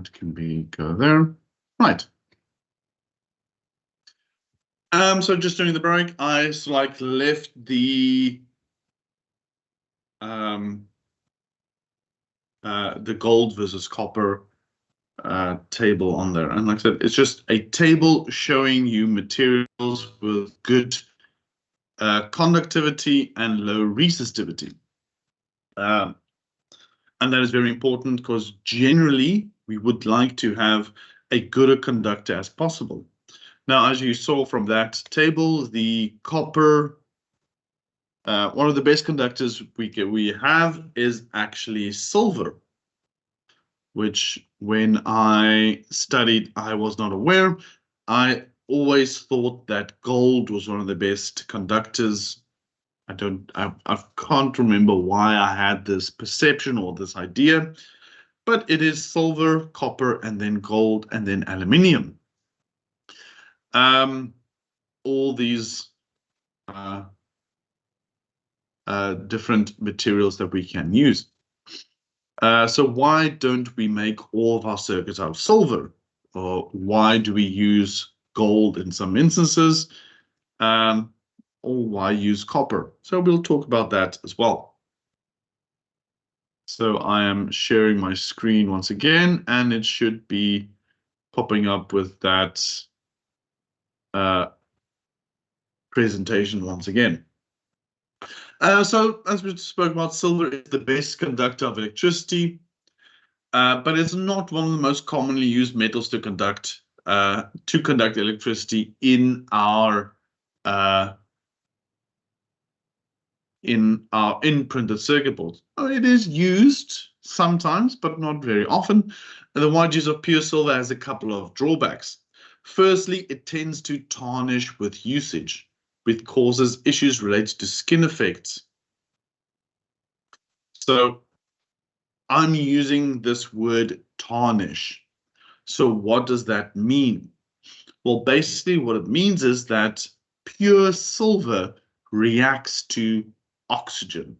that can go there. Right. So just during the break, I left the gold versus copper table on there. And like I said, it's just a table showing you materials with good conductivity and low resistivity. And that is very important because generally we would like to have a good conductor as possible. Now, as you saw from that table, the copper, one of the best conductors we have is actually silver, which when I studied, I was not aware. I always thought that gold was one of the best conductors. I can't remember why I had this perception or this idea, but it is silver, copper, and then gold, and then aluminium. All these different materials that we can use. So why don't we make all of our circuits out of silver? Or why do we use gold in some instances? Or why use copper? So we'll talk about that as well. So I am sharing my screen once again, and it should be popping up with that presentation once again. So as we spoke about, silver is the best conductor of electricity, but it's not one of the most commonly used metals to conduct electricity in our printed circuit boards. It is used sometimes, but not very often. The wide use of pure silver has a couple of drawbacks. Firstly, it tends to tarnish with usage, which causes issues related to skin effects. So I'm using this word tarnish. So what does that mean? Well, basically what it means is that pure silver reacts to oxygen.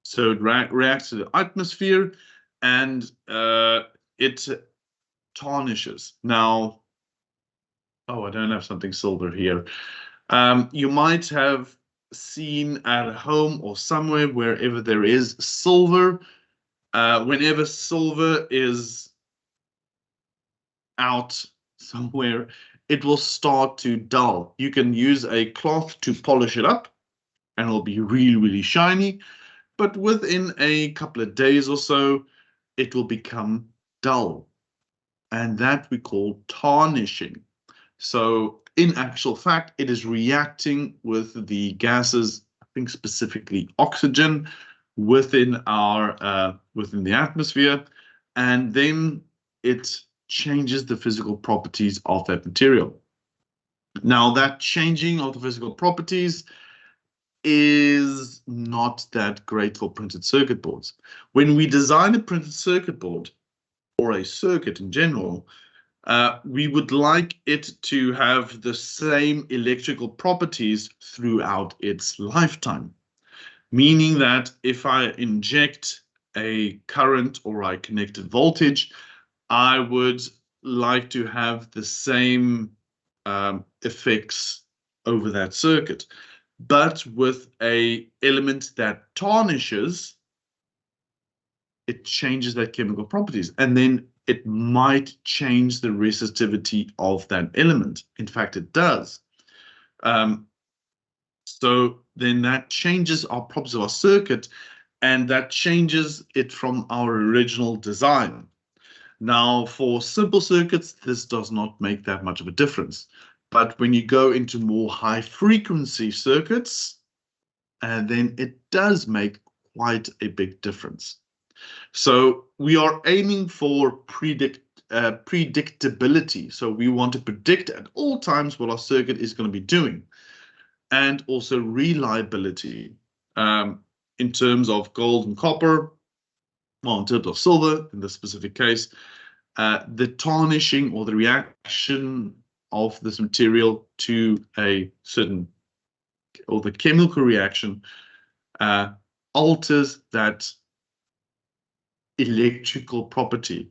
So it reacts to the atmosphere and it tarnishes. Now, oh, I don't have something silver here. You might have seen at home or somewhere, wherever there is silver, whenever silver is out somewhere, it will start to dull. You can use a cloth to polish it up and it'll be really, really shiny. But within a couple of days or so, it will become dull. And that we call tarnishing. So in actual fact, it is reacting with the gases, I think specifically oxygen, within the atmosphere, and then it changes the physical properties of that material. Now, that changing of the physical properties is not that great for printed circuit boards. When we design a printed circuit board, or a circuit in general, we would like it to have the same electrical properties throughout its lifetime. Meaning that if I inject a current or I connect a voltage, I would like to have the same effects over that circuit. But with an element that tarnishes, it changes that chemical properties, and then it might change the resistivity of that element. In fact, it does. So then that changes our properties of our circuit, and that changes it from our original design. Now, for simple circuits, this does not make that much of a difference. But when you go into more high frequency circuits, then it does make quite a big difference. So we are aiming for predictability. So we want to predict at all times what our circuit is going to be doing. And also reliability in terms of gold and copper, well, in terms of silver in this specific case, the tarnishing or the reaction of this material to a certain, or the chemical reaction alters that electrical property.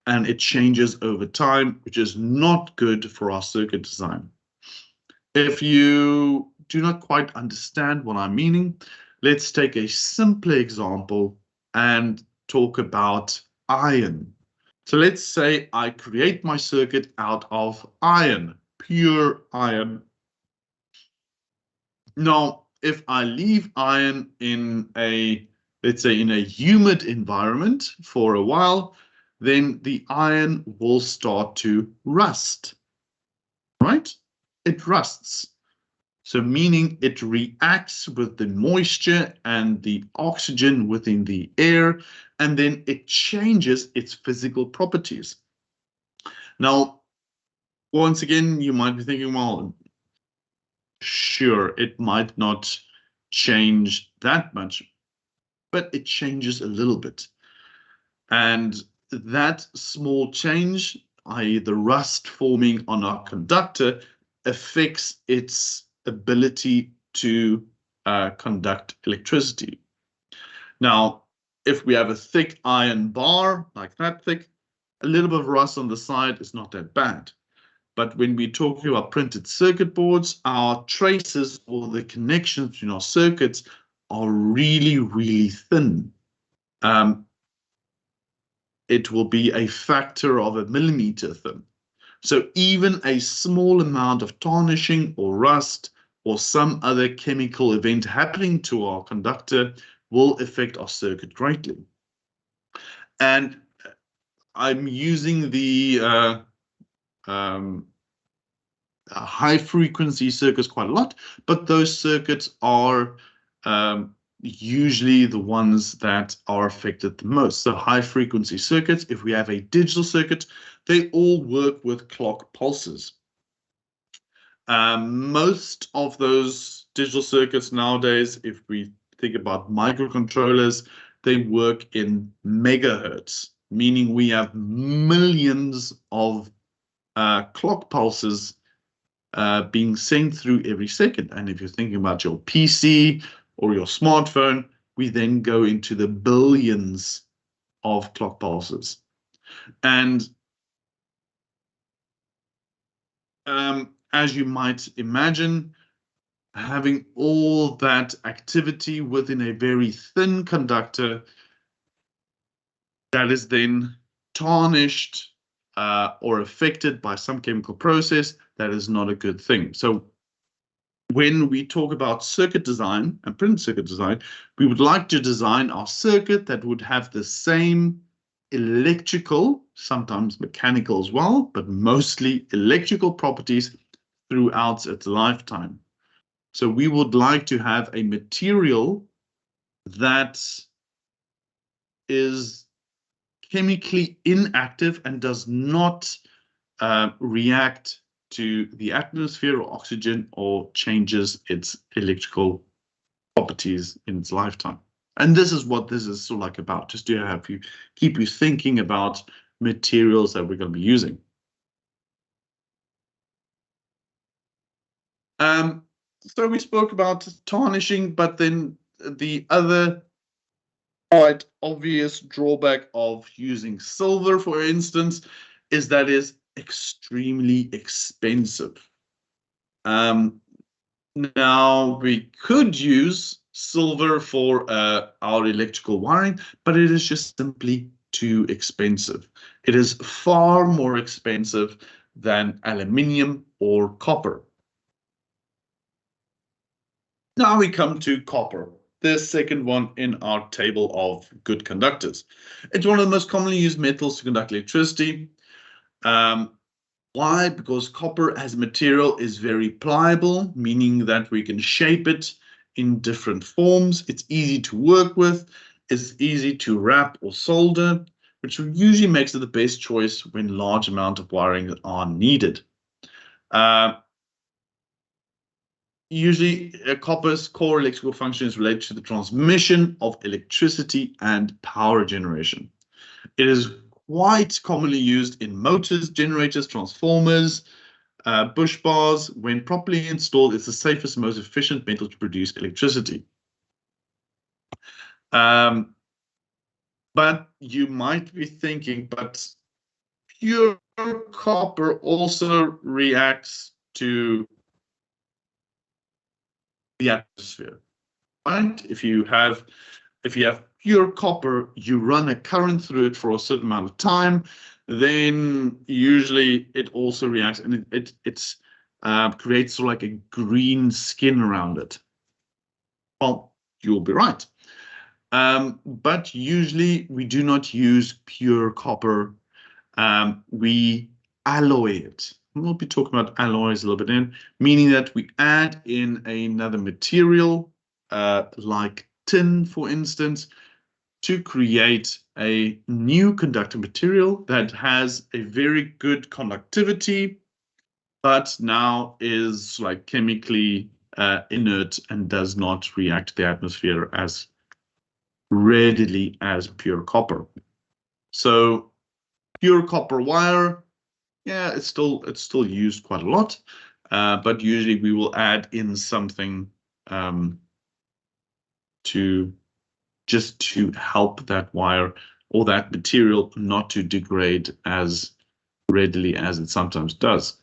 and it changes over time, which is not good for our circuit design. If you do not quite understand what I'm meaning, let's take a simple example and talk about iron. So let's say I create my circuit out of iron, pure iron. Now, if I leave iron in a, let's say, in a humid environment for a while, then the iron will start to rust, right? It rusts. So meaning it reacts with the moisture and the oxygen within the air, and then it changes its physical properties. Now, once again, you might be thinking, well, sure, it might not change that much, but it changes a little bit. And that small change, i.e. the rust forming on our conductor, affects its ability to conduct electricity. Now, if we have a thick iron bar, like that thick, a little bit of rust on the side is not that bad. But when we talk about printed circuit boards, our traces or the connections between our circuits are really, really thin. It will be a factor of a millimeter thin. So even a small amount of tarnishing or rust or some other chemical event happening to our conductor will affect our circuit greatly. And I'm using the high frequency circuits quite a lot, but those circuits are usually the ones that are affected the most. So high frequency circuits, if we have a digital circuit, they all work with clock pulses. Most of those digital circuits nowadays, if we think about microcontrollers, they work in megahertz, meaning we have millions of clock pulses being sent through every second. And if you're thinking about your PC or your smartphone, we then go into the billions of clock pulses. And as you might imagine, having all that activity within a very thin conductor that is then tarnished or affected by some chemical process, that is not a good thing. So when we talk about circuit design and printed circuit design, we would like to design our circuit that would have the same electrical, sometimes mechanical as well, but mostly electrical properties throughout its lifetime. So we would like to have a material that is chemically inactive and does not react to the atmosphere or oxygen or changes its electrical properties in its lifetime. And this is what this is sort of like about, just to have you keep you thinking about materials that we're going to be using. So we spoke about tarnishing, but then the other quite obvious drawback of using silver, for instance, is that it is extremely expensive. Now we could use silver for our electrical wiring, but it is just simply too expensive. It is far more expensive than aluminium or copper. Now we come to copper, the second one in our table of good conductors. It's one of the most commonly used metals to conduct electricity. Why? Because copper as material is very pliable, meaning that we can shape it in different forms. It's easy to work with. It's easy to wrap or solder, which usually makes it the best choice when large amounts of wiring are needed. Usually, copper's core electrical function is related to the transmission of electricity and power generation. It is quite commonly used in motors, generators, transformers, bush bars. When properly installed, it's the safest and most efficient metal to produce electricity. But you might be thinking, but pure copper also reacts to the atmosphere, right? If you have pure copper, you run a current through it for a certain amount of time, then usually it also reacts, and it creates sort of like a green skin around it. Well, you'll be right. But usually we do not use pure copper. We alloy it. We'll be talking about alloys a little bit in, meaning that we add in another material, like tin, for instance, to create a new conductor material that has a very good conductivity, but now is like chemically inert and does not react to the atmosphere as readily as pure copper. So pure copper wire, yeah, it's still used quite a lot, but usually we will add in something to help that wire or that material not to degrade as readily as it sometimes does.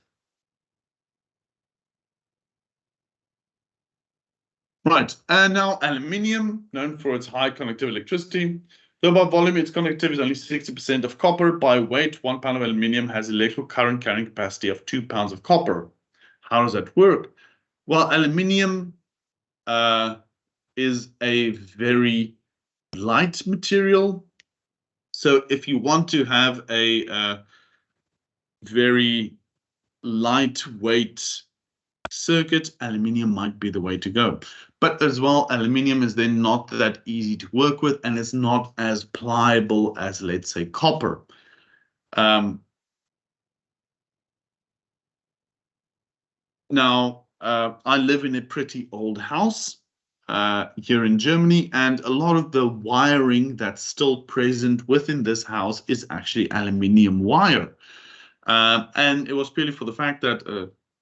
Right, and now aluminium, known for its high conductive electricity. Though by volume, its conductivity is only 60% of copper. By weight, 1 pound of aluminium has electrical current carrying capacity of 2 pounds of copper. How does that work? Well, aluminium is a very light material. So if you want to have a very lightweight circuit, aluminium might be the way to go. But as well, aluminium is then not that easy to work with, and it's not as pliable as, let's say, copper. Now, I live in a pretty old house here in Germany, and a lot of the wiring that's still present within this house is actually aluminium wire. And it was purely for the fact that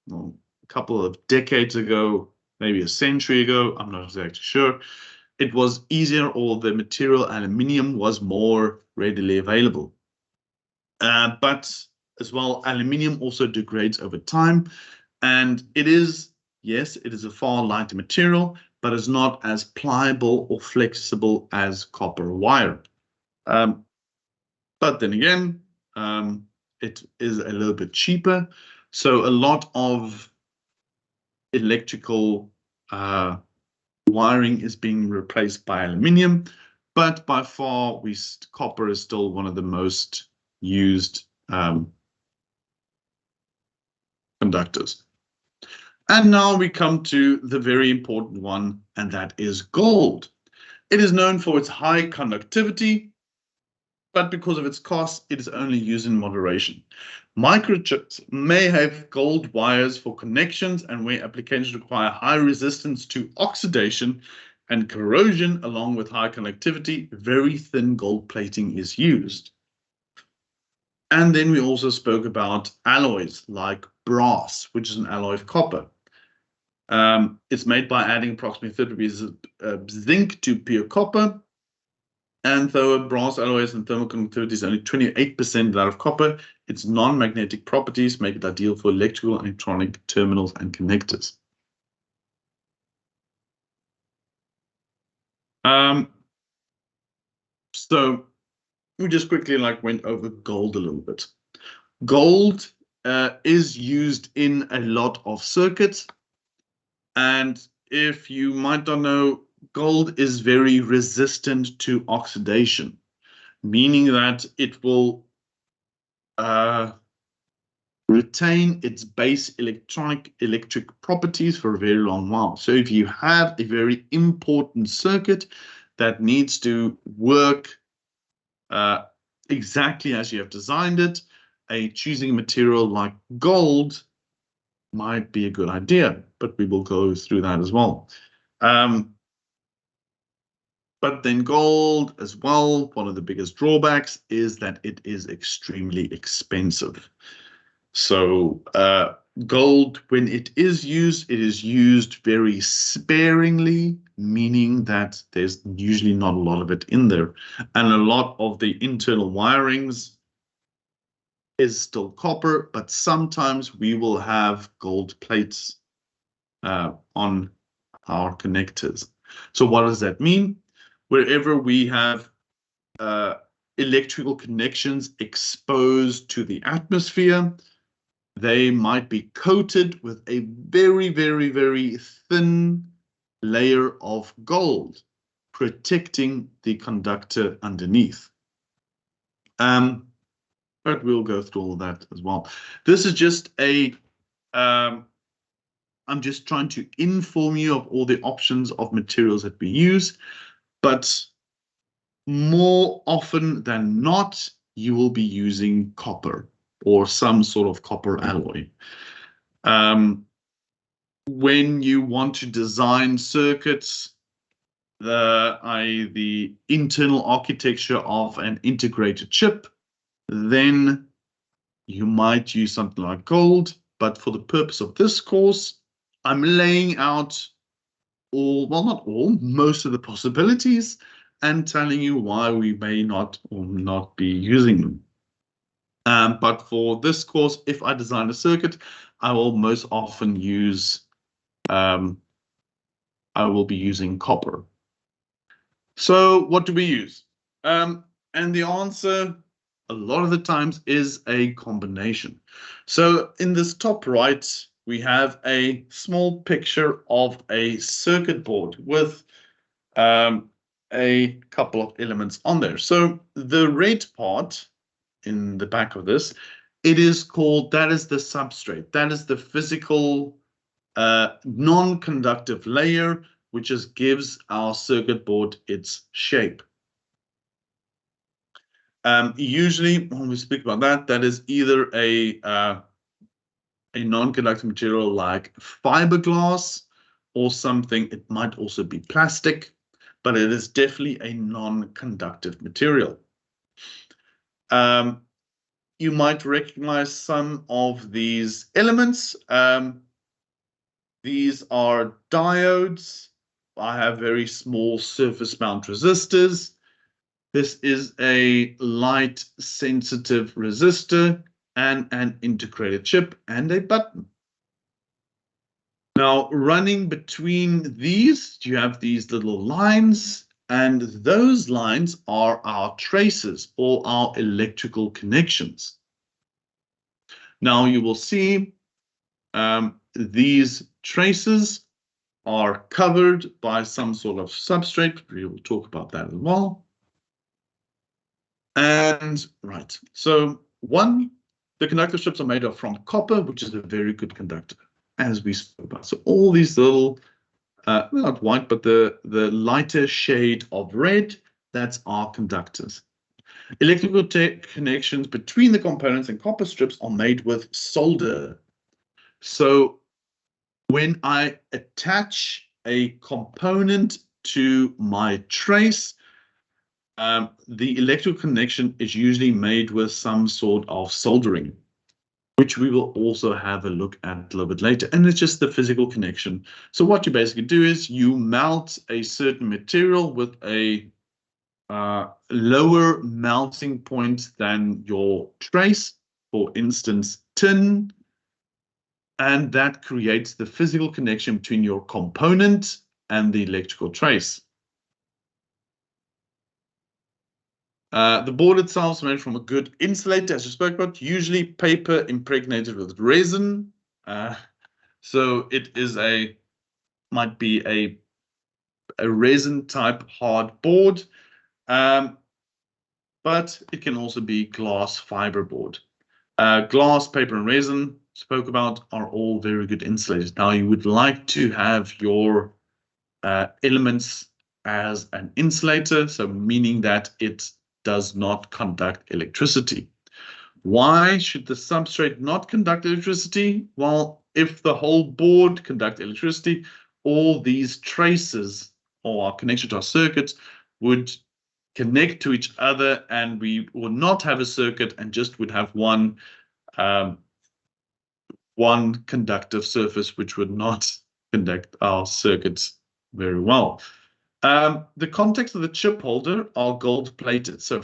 well, a couple of decades ago, maybe a century ago, I'm not exactly sure, it was easier, or the material aluminium was more readily available. But as well, aluminium also degrades over time. And it is, yes, it is a far lighter material, but it's not as pliable or flexible as copper wire. But then again, it is a little bit cheaper. So a lot of electrical wiring is being replaced by aluminium, but by far, copper is still one of the most used conductors. And now we come to the very important one, and that is gold. It is known for its high conductivity, but because of its cost, it is only used in moderation. Microchips may have gold wires for connections, and where applications require high resistance to oxidation and corrosion along with high conductivity, very thin gold plating is used. And then we also spoke about alloys like brass, which is an alloy of copper. It's made by adding approximately 30 degrees of zinc to pure copper. And though brass alloys and thermal conductivity is only 28% that of copper, its non-magnetic properties make it ideal for electrical and electronic terminals and connectors. So we just quickly went over gold a little bit. Gold is used in a lot of circuits. And if you might not know, gold is very resistant to oxidation, meaning that it will retain its base electric properties for a very long while. So if you have a very important circuit that needs to work exactly as you have designed it, choosing a material like gold might be a good idea, but we will go through that as well. But then gold as well, one of the biggest drawbacks is that it is extremely expensive. So gold, when it is used very sparingly, meaning that there's usually not a lot of it in there. And a lot of the internal wirings is still copper, but sometimes we will have gold plates on our connectors. So what does that mean? Wherever we have electrical connections exposed to the atmosphere, they might be coated with a very, very, very thin layer of gold, protecting the conductor underneath. But we'll go through all that as well. This is just a, I'm just trying to inform you of all the options of materials that we use, but more often than not, you will be using copper or some sort of copper alloy. When you want to design circuits, the internal architecture of an integrated chip, then you might use something like gold. But for the purpose of this course, I'm laying out all, well, not all, most of the possibilities and telling you why we may not or not be using them. But for this course, if I design a circuit, I will most often use, I will be using copper. So what do we use? And the answer a lot of the times is a combination. So in this top right, we have a small picture of a circuit board with a couple of elements on there. So the red part in the back of this, it is called, that is the substrate. That is the physical non-conductive layer, which just gives our circuit board its shape. Usually, when we speak about that, that is either a non-conductive material like fiberglass or something. It might also be plastic, but it is definitely a non-conductive material. You might recognize some of these elements. These are diodes. I have very small surface mount resistors. This is a light sensitive resistor and an integrated chip and a button. Now, running between these, you have these little lines, and those lines are our traces or our electrical connections. Now, you will see these traces are covered by some sort of substrate. We will talk about that as well. And right, so one, the conductor strips are made of from copper, which is a very good conductor, as we spoke about. So all these little, not white, but the lighter shade of red, that's our conductors. Electrical connections between the components and copper strips are made with solder. So when I attach a component to my trace, the electrical connection is usually made with some sort of soldering, which we will also have a look at a little bit later. And it's just the physical connection. So what you basically do is you mount a certain material with a lower melting point than your trace, for instance, tin, and that creates the physical connection between your component and the electrical trace. The board itself is made from a good insulator, as we spoke about, usually paper impregnated with resin. So it is might be a resin type hard board, but it can also be glass fiber board. Glass, paper, and resin spoke about are all very good insulators. Now you would like to have your elements as an insulator, so meaning that it does not conduct electricity. Why should the substrate not conduct electricity? Well, if the whole board conduct electricity, all these traces or our connection to our circuits would connect to each other, and we would not have a circuit and just would have one conductive surface, which would not conduct our circuits very well. The contacts of the chip holder are gold plated. So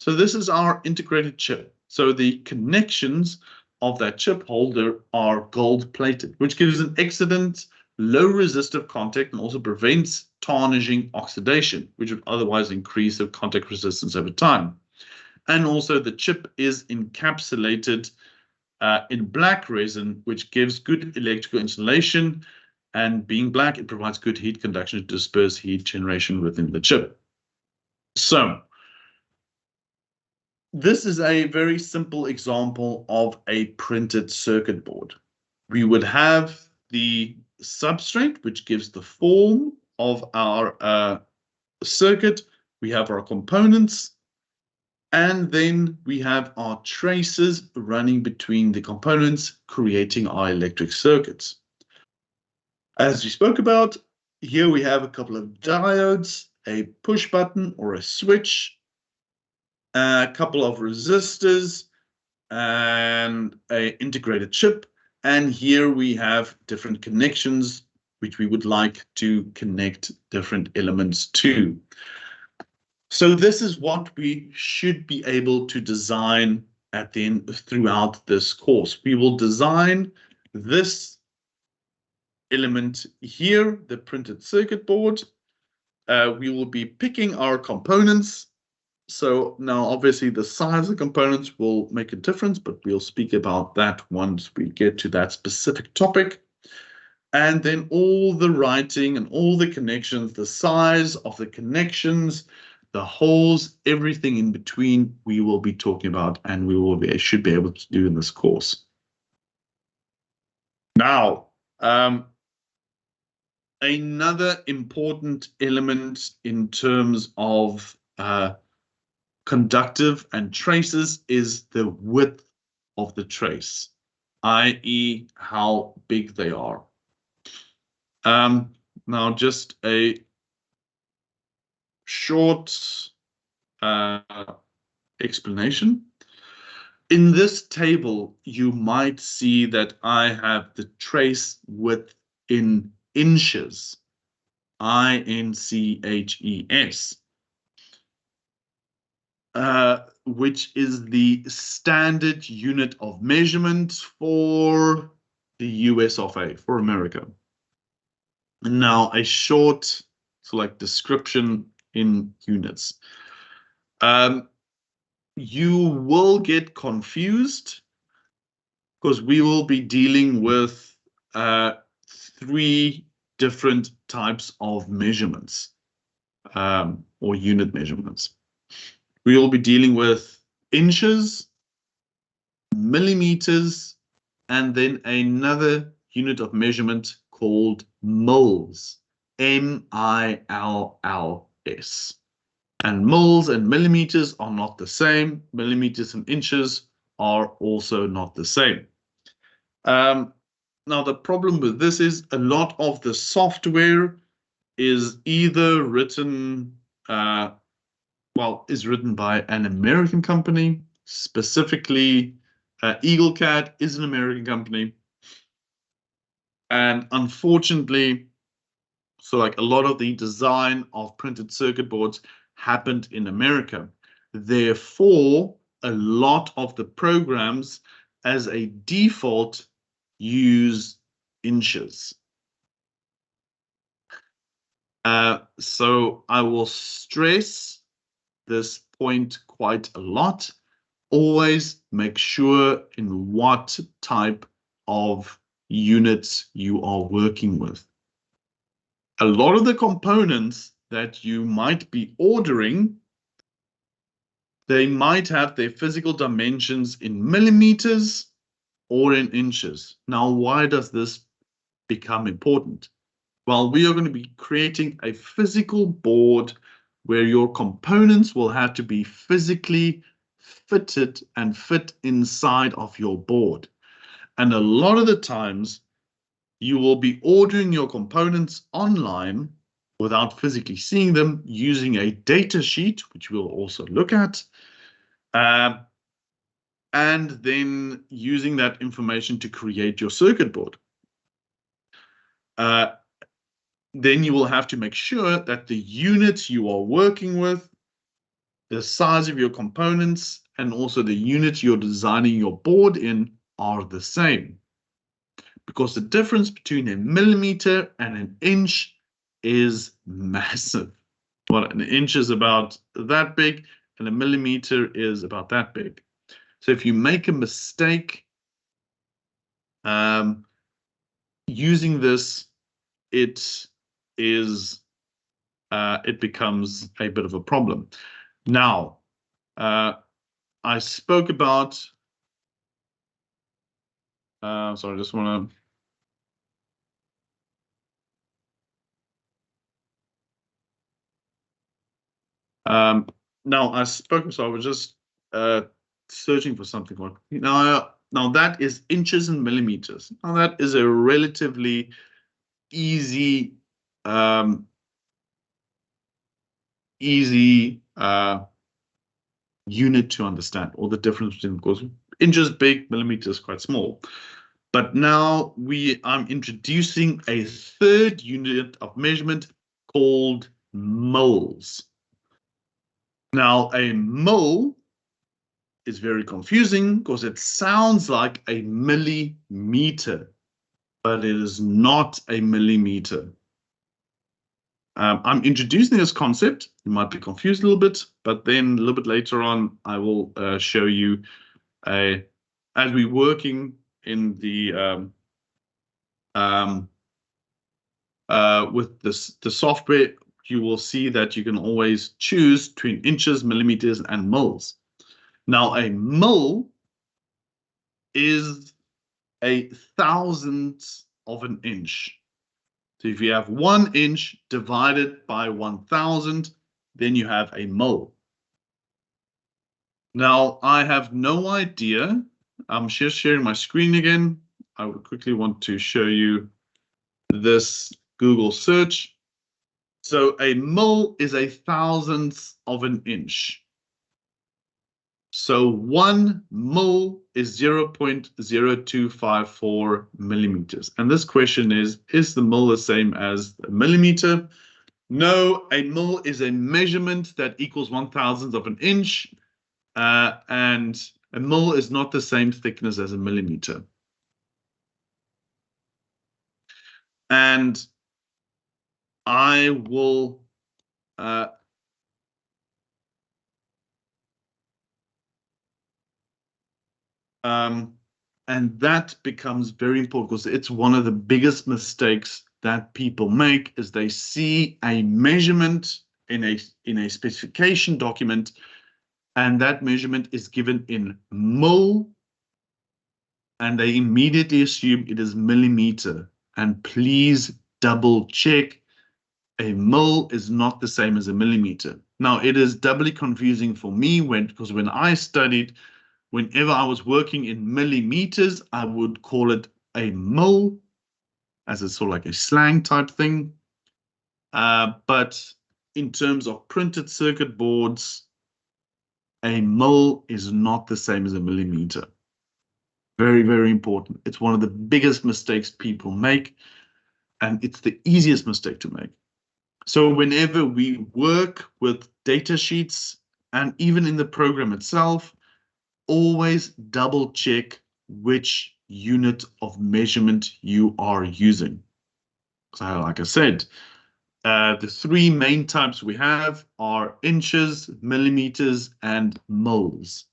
this is our integrated chip. So the connections of that chip holder are gold plated, which gives an excellent low resistive contact and also prevents tarnishing oxidation, which would otherwise increase the contact resistance over time. And also the chip is encapsulated in black resin, which gives good electrical insulation. And being black, it provides good heat conduction to disperse heat generation within the chip. So this is a very simple example of a printed circuit board. We would have the substrate, which gives the form of our circuit. We have our components, and then we have our traces running between the components, creating our electric circuits. As we spoke about, here we have a couple of diodes, a push button or a switch, a couple of resistors, and an integrated chip. And here we have different connections which we would like to connect different elements to. So this is what we should be able to design at the end throughout this course. We will design this element here, the printed circuit board. We will be picking our components. So now obviously the size of components will make a difference, but we'll speak about that once we get to that specific topic. And then all the writing and all the connections, the size of the connections, the holes, everything in between, we will be talking about, and we should be able to do in this course. Now, another important element in terms of conductive and traces is the width of the trace, i.e. how big they are. Now just a short explanation. In this table, you might see that I have the trace width in inches, INCHES, which is the standard unit of measurement for the US of A, for America. Now, a short description in units. You will get confused because we will be dealing with 3 different types of measurements or unit measurements. We will be dealing with inches, millimeters, and then another unit of measurement called mils, M-I-L-L-S. And mils and millimeters are not the same. Millimeters and inches are also not the same. Now, the problem with this is a lot of the software is either written, is written by an American company, specifically EagleCAD is an American company. And unfortunately, so a lot of the design of printed circuit boards happened in America. Therefore, a lot of the programs as a default use inches. So I will stress this point quite a lot. Always make sure in what type of units you are working with. A lot of the components that you might be ordering, they might have their physical dimensions in millimeters or in inches. Now, why does this become important? Well, we are going to be creating a physical board where your components will have to be physically fitted and fit inside of your board. And a lot of the times, you will be ordering your components online without physically seeing them, using a data sheet, which we'll also look at, and then using that information to create your circuit board. Then you will have to make sure that the units you are working with, the size of your components, and also the unit you're designing your board in are the same. Because the difference between a millimeter and an inch is massive. Well, an inch is about that big, and a millimeter is about that big. So if you make a mistake using this, it becomes a bit of a problem. Now, I spoke about. Sorry, I just want to. Now I spoke, so I was just searching for something. Now that is inches and millimeters. Now that is a relatively easy unit to understand, or the difference between, of course, inches big, millimeters quite small. But now I'm introducing a third unit of measurement called moles. Now, a mole is very confusing because it sounds like a millimeter, but it is not a millimeter. I'm introducing this concept. You might be confused a little bit, but then a little bit later on, I will show you as we're working in the with the software, you will see that you can always choose between inches, millimeters, and moles. Now, a mole is a thousandth of an inch. So if you have 1 inch divided by 1,000, then you have a mole. Now, I have no idea. I'm just sharing my screen again. I would quickly want to show you this Google search. So a mole is a thousandth of an inch. So 1 mole is 0.0254 millimeters. And this question is the mole the same as a millimeter? No, a mole is a measurement that equals 1,000th of an inch. And a mole is not the same thickness as a millimeter. And I will and that becomes very important because it's one of the biggest mistakes that people make is they see a measurement in a specification document, and that measurement is given in mole, and they immediately assume it is millimeter. And please double check. A mole is not the same as a millimeter. Now, it is doubly confusing for me because when I studied, whenever I was working in millimeters, I would call it a mole, as a sort of like a slang type thing. But in terms of printed circuit boards, a mole is not the same as a millimeter. Very, very important. It's one of the biggest mistakes people make, and it's the easiest mistake to make. So whenever we work with data sheets, and even in the program itself, always double check which unit of measurement you are using. So like I said, the 3 main types we have are inches, millimeters, and moles,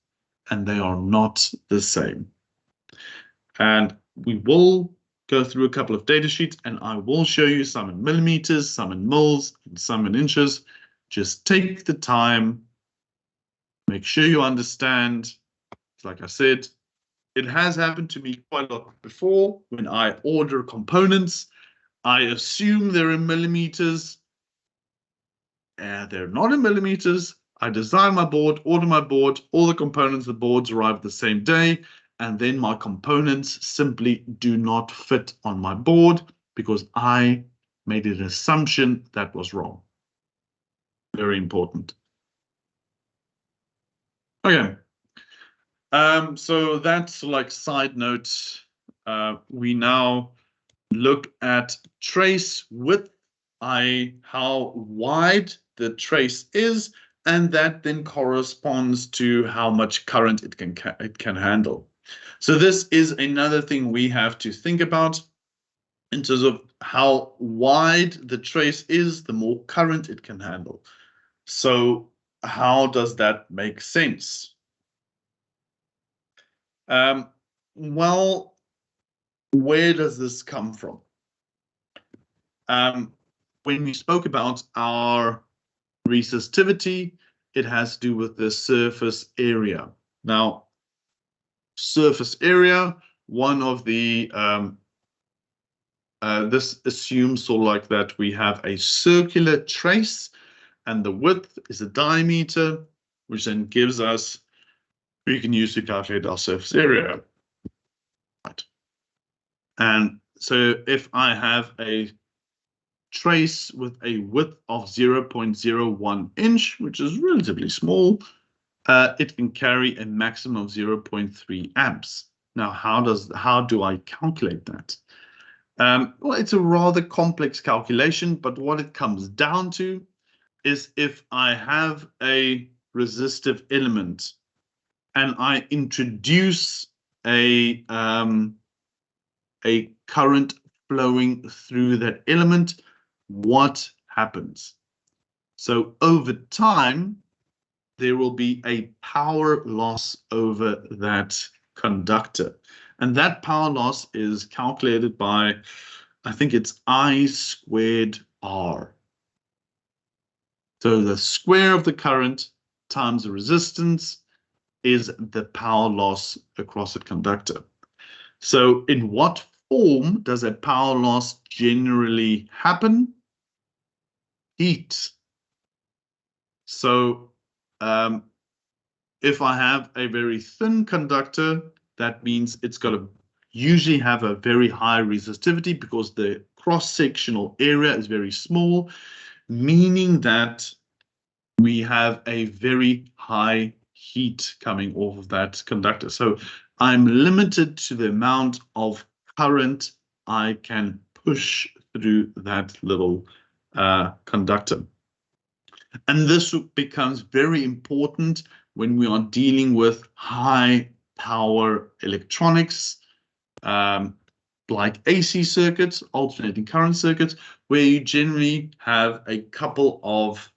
and they are not the same. And we will go through a couple of data sheets, and I will show you some in millimeters, some in moles, and some in inches. Just take the time, make sure you understand. Like I said, it has happened to me quite a lot before. When I order components, I assume they're in millimeters. They're not in millimeters. I design my board, order my board, all the components, the boards arrive the same day, and then my components simply do not fit on my board because I made an assumption that was wrong. Very important. Okay. So that's like side note. We now look at trace width, how wide the trace is, and that then corresponds to how much current it can handle. So this is another thing we have to think about in terms of how wide the trace is, the more current it can handle. So how does that make sense? Well, where does this come from? When we spoke about our resistivity, it has to do with the surface area. Now, surface area, one of the, this assumes sort of like that we have a circular trace and the width is a diameter, which then gives us, we can use to calculate our surface area. Right. And so if I have a trace with a width of 0.01 inch, which is relatively small, it can carry a maximum of 0.3 amps. Now, how do I calculate that? Well, it's a rather complex calculation, but what it comes down to is if I have a resistive element and I introduce a current flowing through that element, what happens? So over time, there will be a power loss over that conductor. And that power loss is calculated by, I think it's I squared R. So the square of the current times the resistance is the power loss across a conductor. So in what form does a power loss generally happen? Heat. So if I have a very thin conductor, that means it's got to usually have a very high resistivity because the cross-sectional area is very small, meaning that we have a very high heat coming off of that conductor. So I'm limited to the amount of current I can push through that little conductor. And this becomes very important when we are dealing with high power electronics, like AC circuits, alternating current circuits, where you generally have a couple of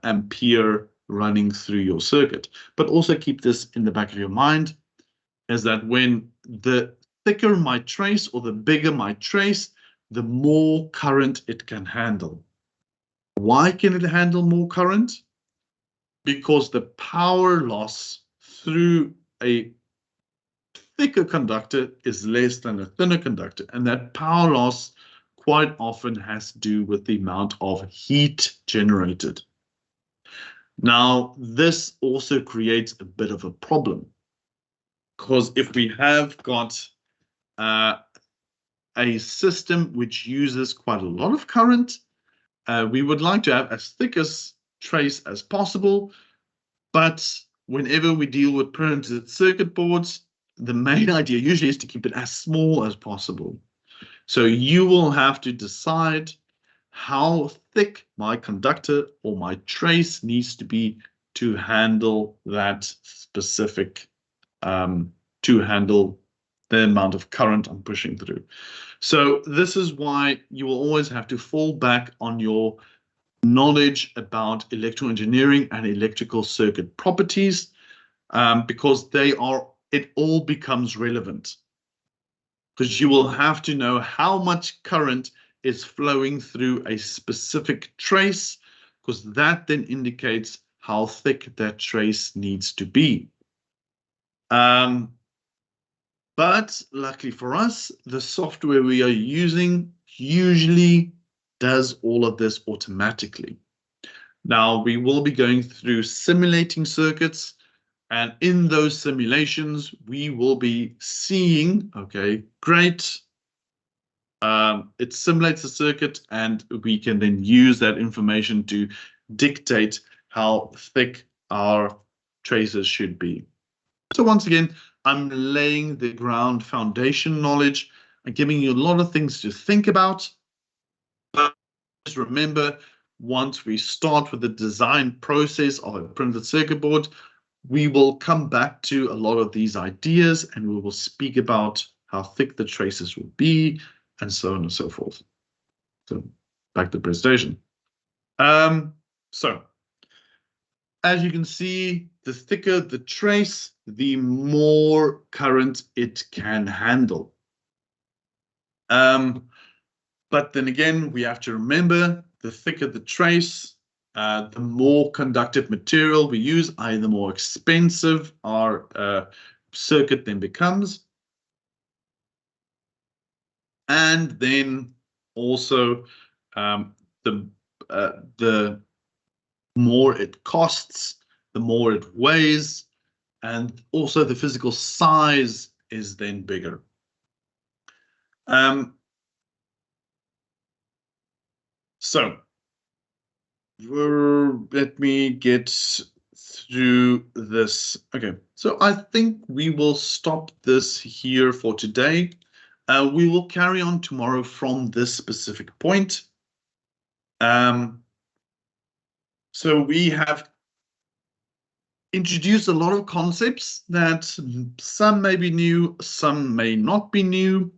ampere running through your circuit. But also keep this in the back of your mind, is that when the thicker my trace or the bigger my trace, the more current it can handle. Why can it handle more current? Because the power loss through a thicker conductor is less than a thinner conductor, and that power loss quite often has to do with the amount of heat generated. Now, this also creates a bit of a problem, because if we have got a system which uses quite a lot of current, we would like to have as thick a trace as possible, but whenever we deal with printed circuit boards, the main idea usually is to keep it as small as possible. So you will have to decide how thick my conductor or my trace needs to be to handle that specific, to handle the amount of current I'm pushing through. So this is why you will always have to fall back on your knowledge about electrical engineering and electrical circuit properties, because it all becomes relevant. Because you will have to know how much current is flowing through a specific trace, because that then indicates how thick that trace needs to be. But luckily for us, the software we are using usually does all of this automatically. Now, we will be going through simulating circuits, and in those simulations, we will be seeing, okay, great. It simulates the circuit, and we can then use that information to dictate how thick our traces should be. So once again, I'm laying the ground foundation knowledge and giving you a lot of things to think about. But just remember, once we start with the design process of a printed circuit board, we will come back to a lot of these ideas and we will speak about how thick the traces will be and so on and so forth. So back to the presentation. So as you can see, the thicker the trace, the more current it can handle. But then again, we have to remember, the thicker the trace, the more conductive material we use, i.e. the more expensive our circuit then becomes. And then also the more it costs, the more it weighs, and also the physical size is then bigger. So let me get through this. Okay, so I think we will stop this here for today. We will carry on tomorrow from this specific point. So we have introduced a lot of concepts that some may be new, some may not be new.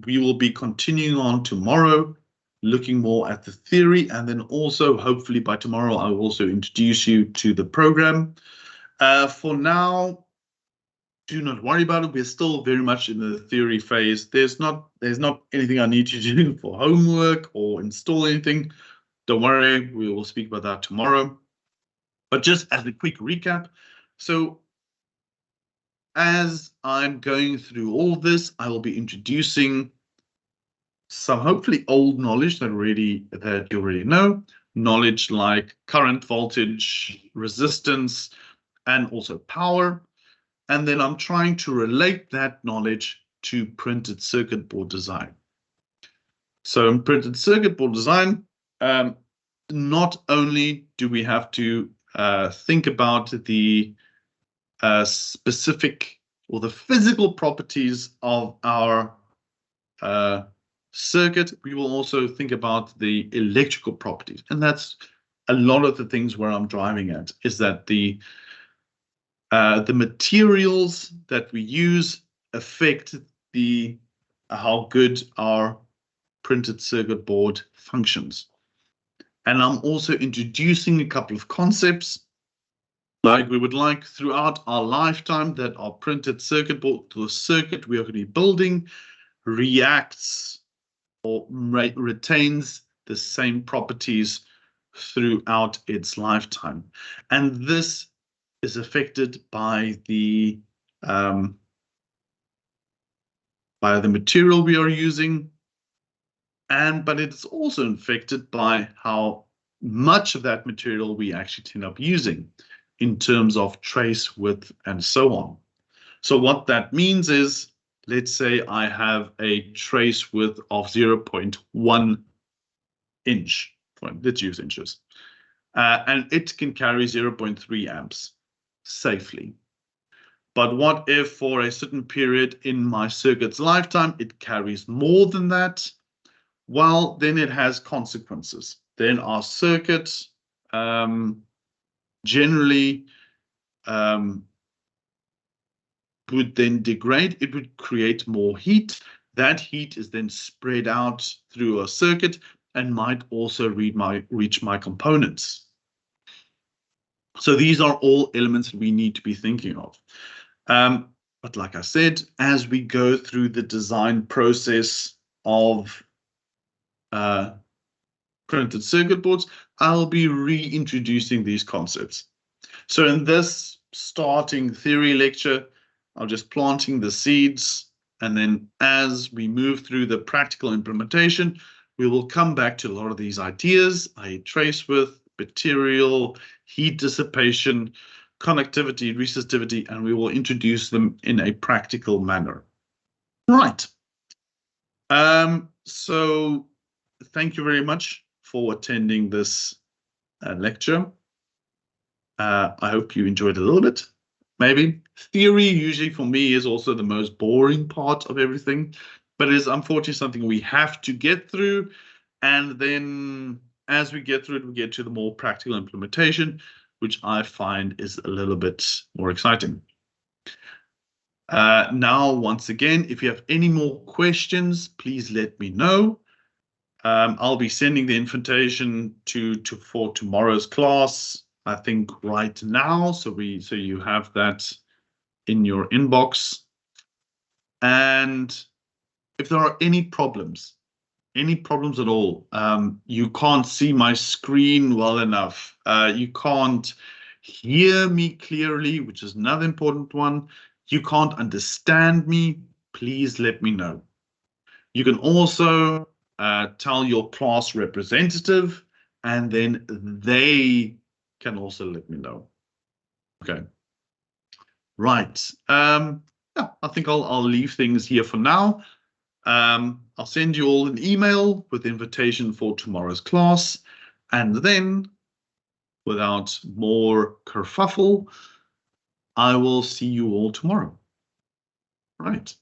We will be continuing on tomorrow, looking more at the theory, and then also hopefully by tomorrow I will also introduce you to the program. For now, do not worry about it. We're still very much in the theory phase. There's not anything I need to do for homework or install anything. Don't worry, we will speak about that tomorrow. But just as a quick recap, so as I'm going through all this, I will be introducing some hopefully old knowledge that you already know, knowledge like current, voltage, resistance, and also power. And then I'm trying to relate that knowledge to printed circuit board design. So in printed circuit board design, not only do we have to think about the specific or the physical properties of our circuit, we will also think about the electrical properties. And that's a lot of the things where I'm driving at, is that the materials that we use affect how good our printed circuit board functions. And I'm also introducing a couple of concepts, like we would like throughout our lifetime that our printed circuit board, the circuit we are going to be building, reacts or retains the same properties throughout its lifetime. And this is affected by the material we are using, but it's also affected by how much of that material we actually end up using in terms of trace width and so on. So what that means is, let's say I have a trace width of 0.1 inch. Let's use inches. And it can carry 0.3 amps safely. But what if for a certain period in my circuit's lifetime, it carries more than that? Well, then it has consequences. Then our circuit generally would then degrade. It would create more heat. That heat is then spread out through a circuit and might also reach my components. So these are all elements that we need to be thinking of. But like I said, as we go through the design process of printed circuit boards, I'll be reintroducing these concepts. So in this starting theory lecture, I'm just planting the seeds, and then as we move through the practical implementation, we will come back to a lot of these ideas, i.e. trace width, material, heat dissipation, conductivity, resistivity, and we will introduce them in a practical manner. Right. So thank you very much for attending this lecture. I hope you enjoyed a little bit. Maybe theory usually for me is also the most boring part of everything, but it is unfortunately something we have to get through, and then as we get through it, we get to the more practical implementation, which I find is a little bit more exciting. Now, once again, if you have any more questions, please let me know. I'll be sending the invitation for tomorrow's class, I think right now. So you have that in your inbox. And if there are any problems at all, you can't see my screen well enough, you can't hear me clearly, which is another important one, you can't understand me, please let me know. You can also tell your class representative, and then they can also let me know. Okay. Right. Yeah, I think I'll leave things here for now. I'll send you all an email with the invitation for tomorrow's class, and then, without more kerfuffle, I will see you all tomorrow. Right.